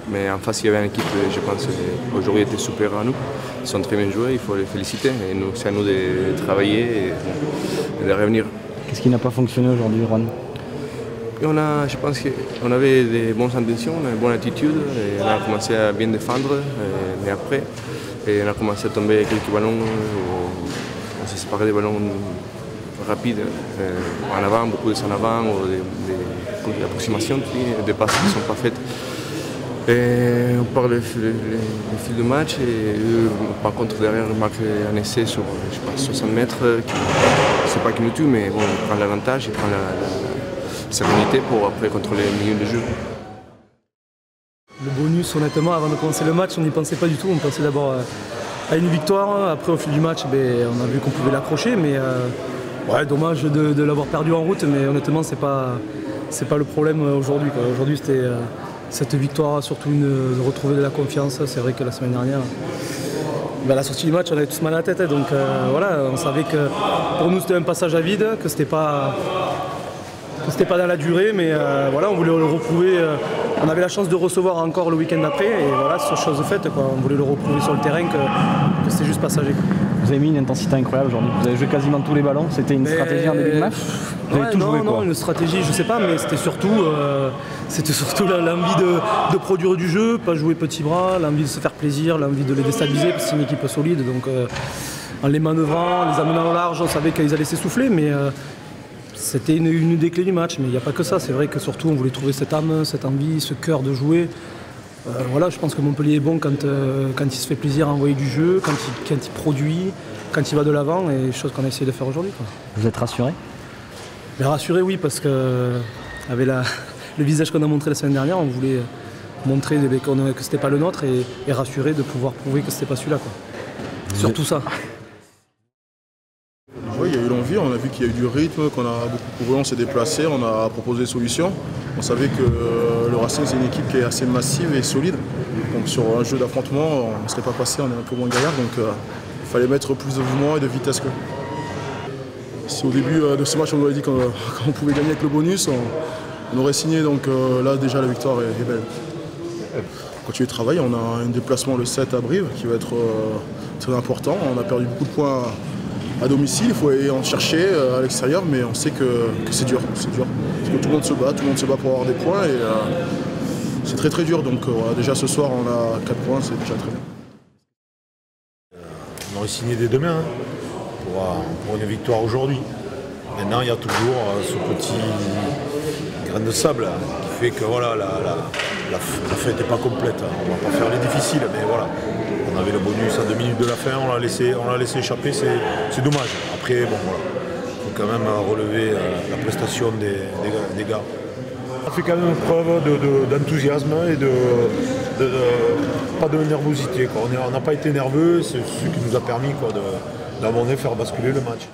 Mais en face, il y avait une équipe, je pense, aujourd'hui était supérieure à nous. Ils sont très bien joués, il faut les féliciter. Et nous, c'est à nous de travailler et de revenir. Qu'est-ce qui n'a pas fonctionné aujourd'hui, Ron? Je pense qu'on avait des bonnes intentions, une bonne attitude. Et on a commencé à bien défendre, mais après, on a commencé à tomber quelques ballons. On s'est séparé des ballons rapides en avant, beaucoup de en avant, ou des approximations, des passes qui ne sont pas faites. Et on parle le fil de match et eux, par contre derrière on marque un essai sur 60 mètres, c'est pas qui nous tue, mais bon, on prend l'avantage, il prend la sérénité pour après contrôler le milieu de jeu. Le bonus, honnêtement, avant de commencer le match, on n'y pensait pas du tout. On pensait d'abord à une victoire. Après, au fil du match, on a vu qu'on pouvait l'accrocher, mais ouais, dommage de l'avoir perdu en route. Mais honnêtement, c'est pas le problème aujourd'hui. Aujourd'hui, c'était cette victoire, surtout de retrouver de la confiance. C'est vrai que la semaine dernière, à la sortie du match, on avait tous mal à la tête. Donc voilà, on savait que pour nous, c'était un passage à vide, que c'était pas dans la durée, mais voilà, on voulait le reprouver. On avait la chance de recevoir encore le week-end d'après, et voilà, c'est chose faite, quoi. On voulait le reprouver sur le terrain que c'était juste passager, quoi. Vous avez mis une intensité incroyable aujourd'hui. Vous avez joué quasiment tous les ballons. C'était une stratégie en début de match? Vous avez tout joué, quoi. Non, une stratégie, je sais pas, mais c'était surtout l'envie de produire du jeu, pas jouer petit bras, l'envie de se faire plaisir, l'envie de les déstabiliser, parce que c'est une équipe solide. Donc en les manœuvrant, en les amenant au large, on savait qu'ils allaient s'essouffler, mais c'était une des clés du match. Mais il n'y a pas que ça. C'est vrai que surtout on voulait trouver cette âme, cette envie, ce cœur de jouer. Voilà, je pense que Montpellier est bon quand il se fait plaisir à envoyer du jeu, quand il produit, quand il va de l'avant, et chose qu'on a essayé de faire aujourd'hui, quoi. Vous êtes rassuré? Rassuré, oui, parce que avec le visage qu'on a montré la semaine dernière, on voulait montrer que c'était pas le nôtre, et rassuré de pouvoir prouver que c'était pas celui-là, quoi. Surtout ça. Oui, il y a eu l'envie, on a vu qu'il y a eu du rythme, qu'on a beaucoup couru, on s'est déplacé, on a proposé des solutions. On savait que le Racing, c'est une équipe qui est assez massive et solide. Donc sur un jeu d'affrontement, on ne serait pas passé, on est un peu moins galère. Donc il fallait mettre plus de mouvement et de vitesse que. Si au début de ce match on nous avait dit qu'on pouvait gagner avec le bonus, on aurait signé. Donc là déjà la victoire est belle. On continue de travailler, on a un déplacement le 7 à Brive qui va être très important. On a perdu beaucoup de points à domicile, il faut aller en chercher à l'extérieur, mais on sait que c'est dur, Parce que tout le monde se bat pour avoir des points, et c'est très très dur. Donc déjà ce soir on a 4 points, c'est déjà très bien. On aurait signé dès demain pour une victoire aujourd'hui. Maintenant il y a toujours ce petit grain de sable qui fait que voilà, la fête n'est pas complète. On ne va pas faire les difficiles, mais voilà. On avait le bonus à 2 minutes de la fin, on l'a laissé échapper, c'est dommage. Après, bon voilà, il faut quand même relever la prestation des gars. On a fait quand même preuve d'enthousiasme et pas de nervosité, quoi. On n'a pas été nerveux, c'est ce qui nous a permis, quoi, d'abonder, faire basculer le match.